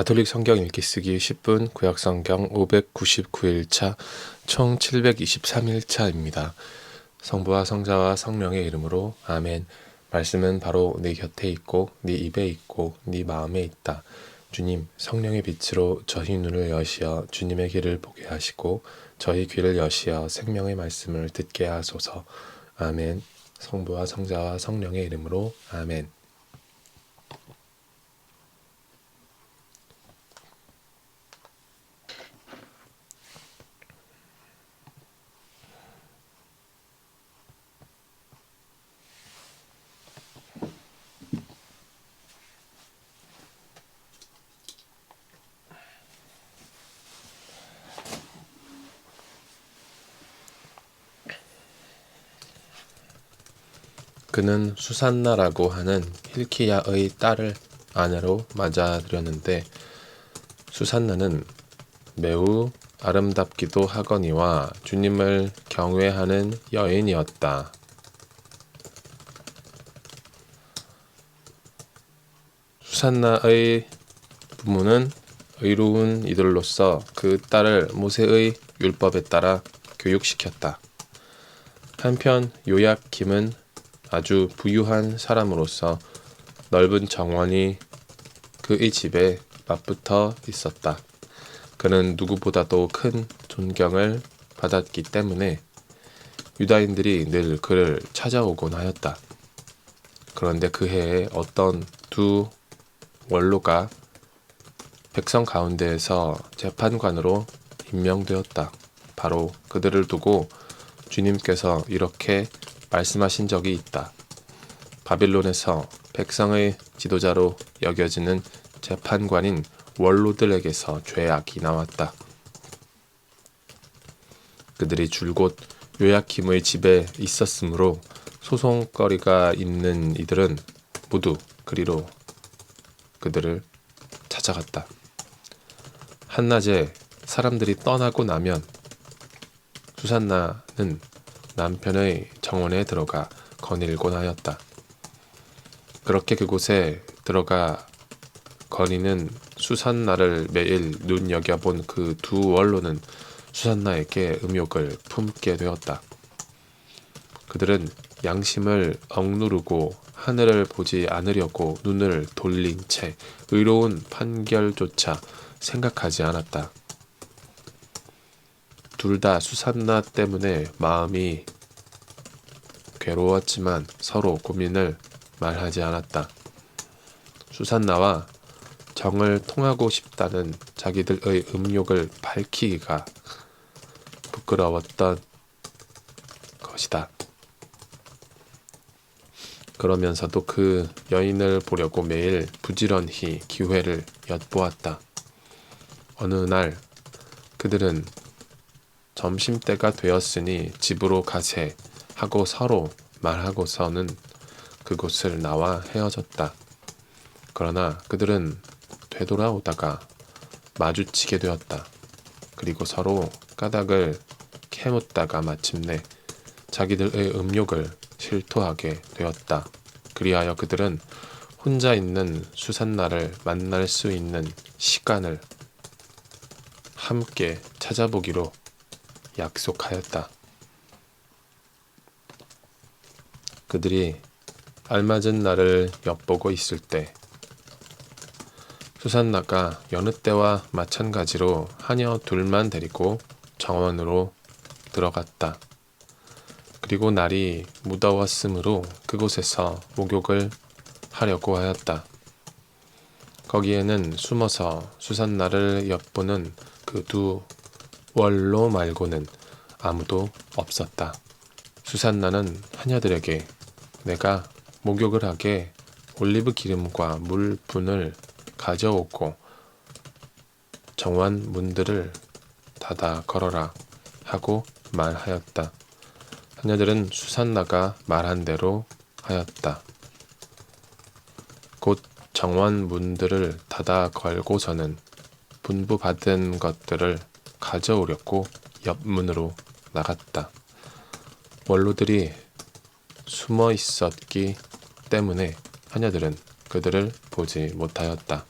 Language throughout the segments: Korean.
가톨릭 성경 읽기 쓰기 10분 구약 성경 599일차 총 723일차입니다. 성부와 성자와 성령의 이름으로 아멘. 말씀은 바로 네 곁에 있고 네 입에 있고 네 마음에 있다. 주님, 성령의 빛으로 저희 눈을 여시어 주님의 길을 보게 하시고 저희 귀를 여시어 생명의 말씀을 듣게 하소서. 아멘. 성부와 성자와 성령의 이름으로 아멘. 그는 수산나라고 하는 힐키야의 딸을 아내로 맞아들였는데 수산나는 매우 아름답기도 하거니와 주님을 경외하는 여인이었다. 수산나의 부모는 의로운 이들로서 그 딸을 모세의 율법에 따라 교육시켰다. 한편 요야김은 아주 부유한 사람으로서 넓은 정원이 그의 집에 맞붙어 있었다. 그는 누구보다도 큰 존경을 받았기 때문에 유다인들이 늘 그를 찾아오곤 하였다. 그런데 그 해에 어떤 두 원로가 백성 가운데에서 재판관으로 임명되었다. 바로 그들을 두고 주님께서 이렇게 말씀하신 적이 있다. 바빌론에서 백성의 지도자로 여겨지는 재판관인 원로들에게서 죄악이 나왔다. 그들이 줄곧 요야킴의 집에 있었으므로 소송거리가 있는 이들은 모두 그리로 그들을 찾아갔다. 한낮에 사람들이 떠나고 나면 수산나는 남편의 정원에 들어가 거닐곤 하였다. 그렇게 그곳에 들어가 거니는 수산나를 매일 눈여겨본 그 두 원로는 수산나에게 음욕을 품게 되었다. 그들은 양심을 억누르고 하늘을 보지 않으려고 눈을 돌린 채 의로운 판결조차 생각하지 않았다. 둘 다 수산나 때문에 마음이 괴로웠지만 서로 고민을 말하지 않았다. 수산나와 정을 통하고 싶다는 자기들의 음욕을 밝히기가 부끄러웠던 것이다. 그러면서도 그 여인을 보려고 매일 부지런히 기회를 엿보았다. 어느 날 그들은 점심때가 되었으니 집으로 가세 하고 서로 말하고서는 그곳을 나와 헤어졌다. 그러나 그들은 되돌아오다가 마주치게 되었다. 그리고 서로 까닭을 캐묻다가 마침내 자기들의 음욕을 실토하게 되었다. 그리하여 그들은 혼자 있는 수산나를 만날 수 있는 시간을 함께 찾아보기로 약속하였다. 그들이 알맞은 날을 엿보고 있을 때 수산나가 여느 때와 마찬가지로 하녀 둘만 데리고 정원으로 들어갔다. 그리고 날이 무더웠으므로 그곳에서 목욕을 하려고 하였다. 거기에는 숨어서 수산나를 엿보는 그 두 원로 말고는 아무도 없었다. 수산나는 하녀들에게 내가 목욕을 하게 올리브 기름과 물분을 가져오고 정원 문들을 닫아 걸어라 하고 말하였다. 하녀들은 수산나가 말한 대로 하였다. 곧 정원 문들을 닫아 걸고서는 분부받은 것들을 가져오려고 옆문으로 나갔다. 원로들이 숨어 있었기 때문에 하녀들은 그들을 보지 못하였다.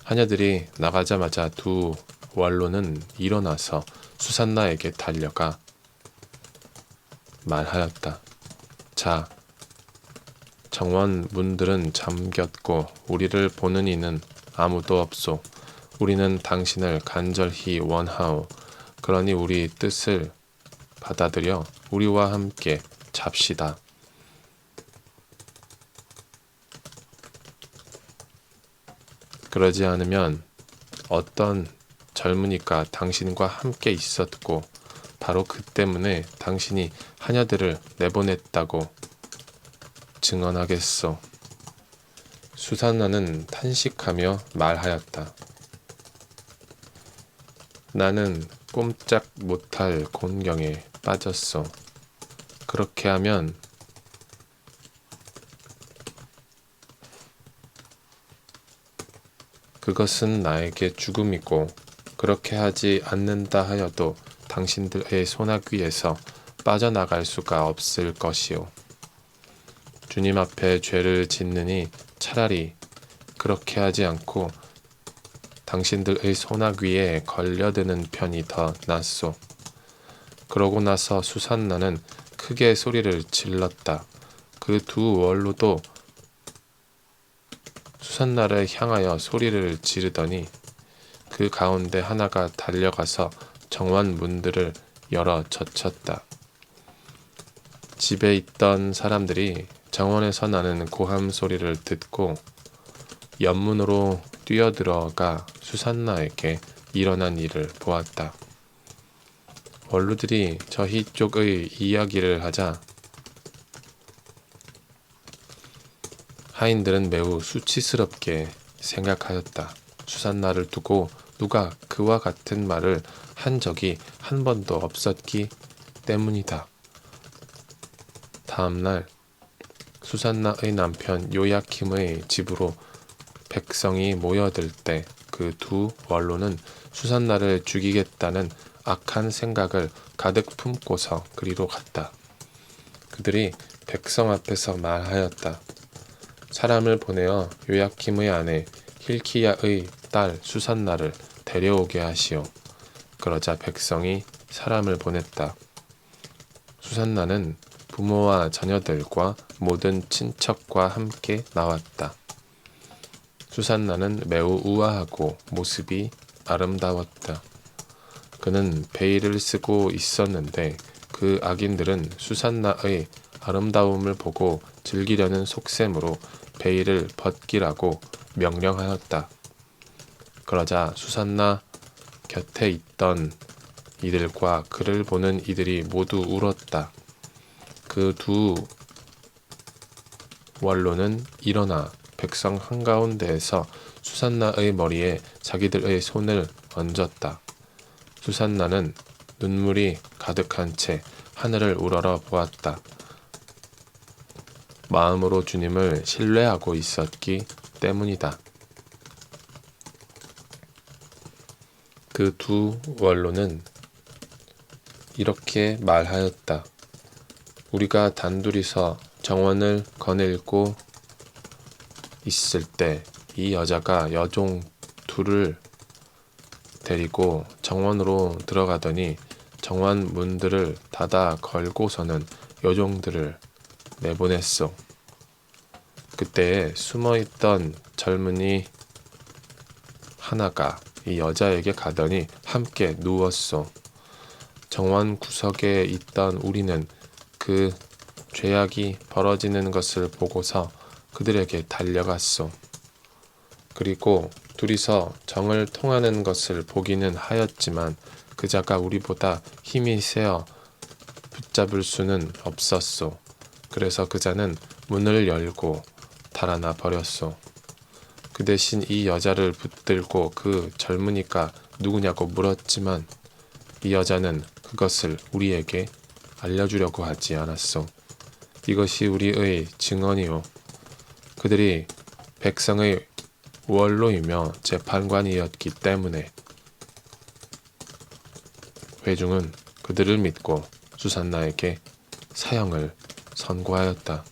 하녀들이 나가자마자 두 원로는 일어나서 수산나에게 달려가 말하였다. 자, 정원 문들은 잠겼고 우리를 보는 이는 아무도 없소. 우리는 당신을 간절히 원하오. 그러니 우리 뜻을 받아들여 우리와 함께 잡시다. 그러지 않으면 어떤 젊은이가 당신과 함께 있었고 바로 그 때문에 당신이 하녀들을 내보냈다고 증언하겠소. 수산나는 탄식하며 말하였다. 나는 꼼짝 못할 곤경에 빠졌소. 그렇게 하면 그것은 나에게 죽음이고 그렇게 하지 않는다 하여도 당신들의 소나귀에서 빠져나갈 수가 없을 것이오. 주님 앞에 죄를 짓느니 차라리 그렇게 하지 않고 당신들의 소나귀에 걸려드는 편이 더 낫소. 그러고 나서 수산나는 크게 소리를 질렀다. 그 두 원로도 수산나를 향하여 소리를 지르더니 그 가운데 하나가 달려가서 정원 문들을 열어 젖혔다. 집에 있던 사람들이 정원에서 나는 고함 소리를 듣고 연문으로 뛰어들어가 수산나에게 일어난 일을 보았다. 원로들이 저희 쪽의 이야기를 하자 하인들은 매우 수치스럽게 생각하였다. 수산나를 두고 누가 그와 같은 말을 한 적이 한 번도 없었기 때문이다. 다음날 수산나의 남편 요야킴의 집으로 백성이 모여들 때 그 두 원로는 수산나를 죽이겠다는 악한 생각을 가득 품고서 그리로 갔다. 그들이 백성 앞에서 말하였다. 사람을 보내어 요야킴의 아내 힐키야의 딸 수산나를 데려오게 하시오. 그러자 백성이 사람을 보냈다. 수산나는 부모와 자녀들과 모든 친척과 함께 나왔다. 수산나는 매우 우아하고 모습이 아름다웠다. 그는 베일을 쓰고 있었는데 그 악인들은 수산나의 아름다움을 보고 즐기려는 속셈으로 베일을 벗기라고 명령하였다. 그러자 수산나 곁에 있던 이들과 그를 보는 이들이 모두 울었다. 그 두 원로는 일어나 백성 한가운데에서 수산나의 머리에 자기들의 손을 얹었다. 수산나는 눈물이 가득한 채 하늘을 우러러 보았다. 마음으로 주님을 신뢰하고 있었기 때문이다. 그 두 원로는 이렇게 말하였다. 우리가 단둘이서 정원을 거닐고 있을 때 이 여자가 여종 둘을 데리고 정원으로 들어가더니 정원 문들을 닫아 걸고서는 여종들을 내보냈소. 그때에 숨어있던 젊은이 하나가 이 여자에게 가더니 함께 누웠소. 정원 구석에 있던 우리는 그 죄악이 벌어지는 것을 보고서 그들에게 달려갔소. 그리고 둘이서 정을 통하는 것을 보기는 하였지만 그자가 우리보다 힘이 세어 붙잡을 수는 없었소. 그래서 그자는 문을 열고 달아나 버렸소. 그 대신 이 여자를 붙들고 그 젊은이가 누구냐고 물었지만 이 여자는 그것을 우리에게 알려주려고 하지 않았소. 이것이 우리의 증언이요. 그들이 백성의 원로이며 재판관이었기 때문에 회중은 그들을 믿고 수산나에게 사형을 선고하였다.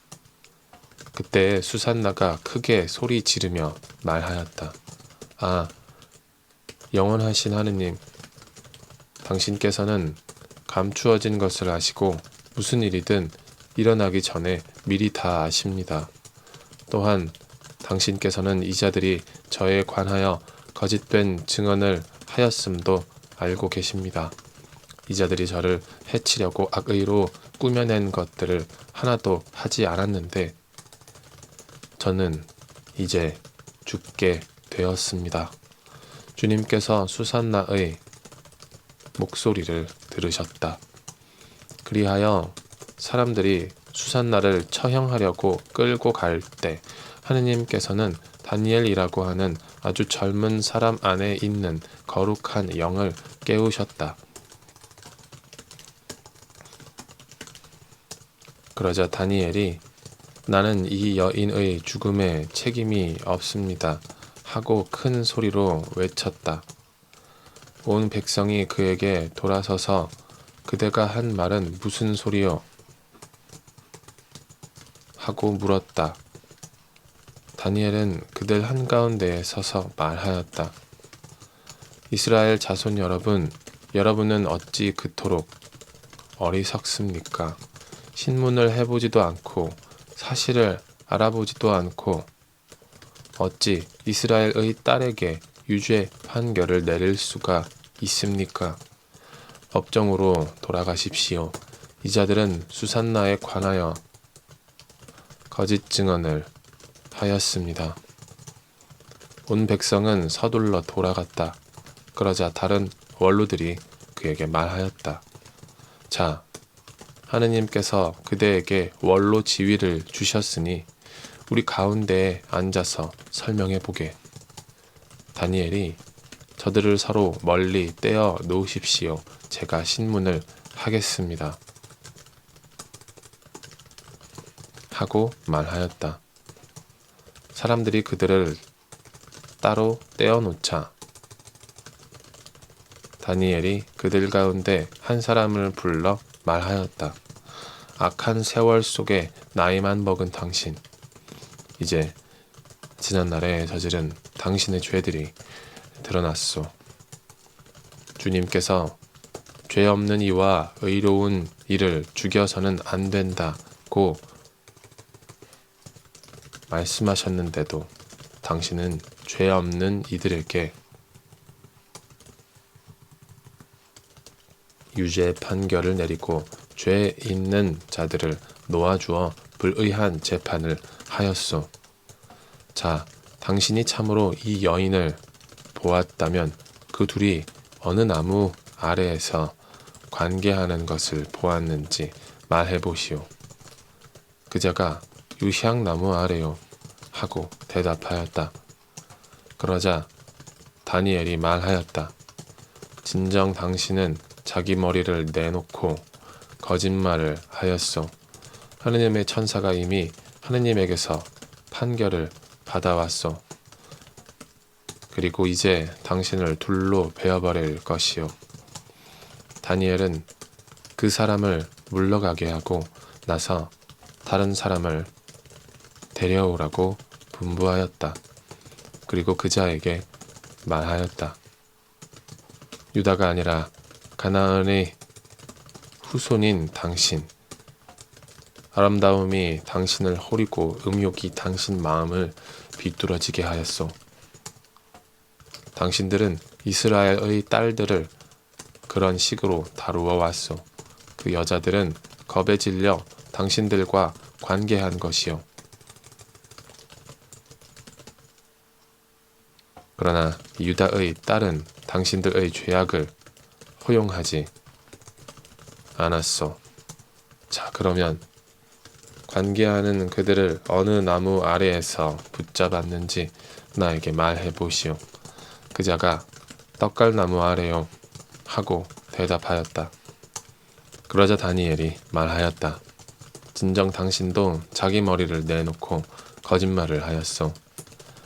그때 수산나가 크게 소리 지르며 말하였다. 아, 영원하신 하느님, 당신께서는 감추어진 것을 아시고 무슨 일이든 일어나기 전에 미리 다 아십니다. 또한 당신께서는 이 자들이 저에 관하여 거짓된 증언을 하였음도 알고 계십니다. 이 자들이 저를 해치려고 악의로 꾸며낸 것들을 하나도 하지 않았는데 저는 이제 죽게 되었습니다. 주님께서 수산나의 목소리를 들으셨다. 그리하여 사람들이 수산나를 처형하려고 끌고 갈 때 하느님께서는 다니엘이라고 하는 아주 젊은 사람 안에 있는 거룩한 영을 깨우셨다. 그러자 다니엘이 나는 이 여인의 죽음에 책임이 없습니다 하고 큰 소리로 외쳤다. 온 백성이 그에게 돌아서서 그대가 한 말은 무슨 소리요? 하고 물었다. 다니엘은 그들 한가운데에 서서 말하였다. 이스라엘 자손 여러분, 여러분은 어찌 그토록 어리석습니까? 신문을 해보지도 않고 사실을 알아보지도 않고 어찌 이스라엘의 딸에게 유죄 판결을 내릴 수가 있습니까? 법정으로 돌아가십시오. 이 자들은 수산나에 관하여 거짓 증언을 하였습니다. 온 백성은 서둘러 돌아갔다. 그러자 다른 원로들이 그에게 말하였다. 자, 하느님께서 그대에게 원로 지위를 주셨으니 우리 가운데에 앉아서 설명해 보게. 다니엘이 저들을 서로 멀리 떼어 놓으십시오. 제가 신문을 하겠습니다. 하고 말하였다. 사람들이 그들을 따로 떼어놓자 다니엘이 그들 가운데 한 사람을 불러 말하였다. 악한 세월 속에 나이만 먹은 당신, 이제 지난날에 저지른 당신의 죄들이 드러났소. 주님께서 죄 없는 이와 의로운 이를 죽여서는 안 된다고 말씀하셨는데도 당신은 죄 없는 이들에게 유죄 판결을 내리고 죄 있는 자들을 놓아주어 불의한 재판을 하였소. 자, 당신이 참으로 이 여인을 보았다면 그 둘이 어느 나무 아래에서 관계하는 것을 보았는지 말해보시오. 그자가 유향나무 아래요 하고 대답하였다. 그러자 다니엘이 말하였다. 진정 당신은 자기 머리를 내놓고 거짓말을 하였소. 하느님의 천사가 이미 하느님에게서 판결을 받아왔소. 그리고 이제 당신을 둘로 베어버릴 것이요. 다니엘은 그 사람을 물러가게 하고 나서 다른 사람을 데려오라고 분부하였다. 그리고 그자에게 말하였다. 유다가 아니라 가나안의 후손인 당신, 아름다움이 당신을 호리고 음욕이 당신 마음을 비뚤어지게 하였소. 당신들은 이스라엘의 딸들을 그런 식으로 다루어 왔소. 그 여자들은 겁에 질려 당신들과 관계한 것이요. 그러나 유다의 딸은 당신들의 죄악을 허용하지 않았소. 자, 그러면 관계하는 그들을 어느 나무 아래에서 붙잡았는지 나에게 말해 보시오. 그자가 떡갈나무 아래요 하고 대답하였다. 그러자 다니엘이 말하였다. 진정 당신도 자기 머리를 내놓고 거짓말을 하였소.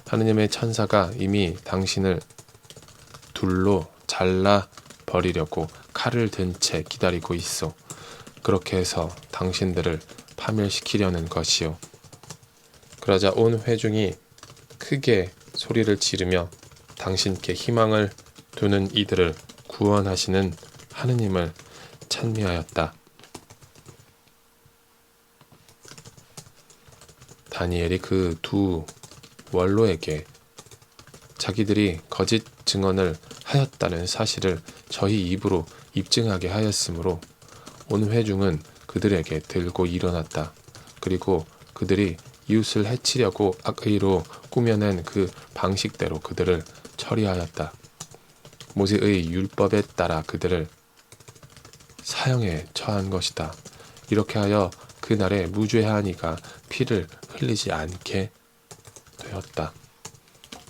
하느님의 천사가 이미 당신을 둘로 잘라 버리려고 칼을 든 채 기다리고 있소. 그렇게 해서 당신들을 파멸시키려는 것이요. 그러자 온 회중이 크게 소리를 지르며 당신께 희망을 두는 이들을 구원하시는 하느님을 찬미하였다. 다니엘이 그 두 원로에게 자기들이 거짓 증언을 하였다는 사실을 저희 입으로 입증하게 하였으므로 온 회중은 그들에게 들고 일어났다. 그리고 그들이 이웃을 해치려고 악의로 꾸며낸 그 방식대로 그들을 처리하였다. 모세의 율법에 따라 그들을 사형에 처한 것이다. 이렇게 하여 그날에 무죄한 이가 피를 흘리지 않게 되었다.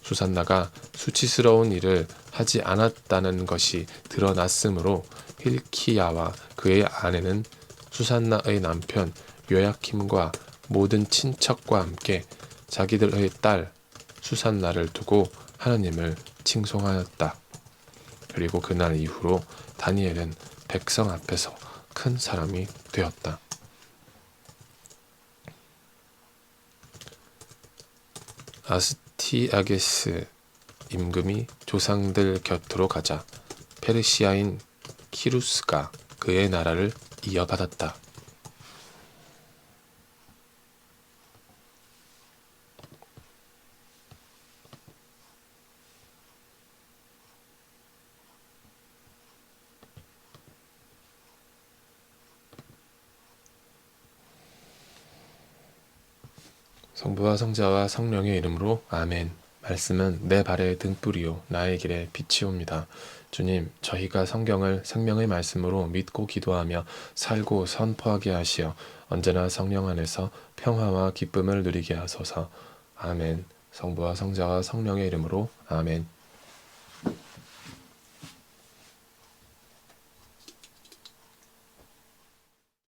수산나가 수치스러운 일을 하지 않았다는 것이 드러났으므로 힐키야와 그의 아내는 수산나의 남편 요야킴과 모든 친척과 함께 자기들의 딸 수산나를 두고 하나님을 칭송하였다. 그리고 그날 이후로 다니엘은 백성 앞에서 큰 사람이 되었다. 아스티아게스 임금이 조상들 곁으로 가자 페르시아인 키루스가 그의 나라를 이어받았다. 성부와 성자와 성령의 이름으로 아멘. 말씀은 내 발의 등불이요 나의 길에 빛이옵니다. 주님, 저희가 성경을 생명의 말씀으로 믿고 기도하며 살고 선포하게 하시어 언제나 성령 안에서 평화와 기쁨을 누리게 하소서. 아멘. 성부와 성자와 성령의 이름으로 아멘.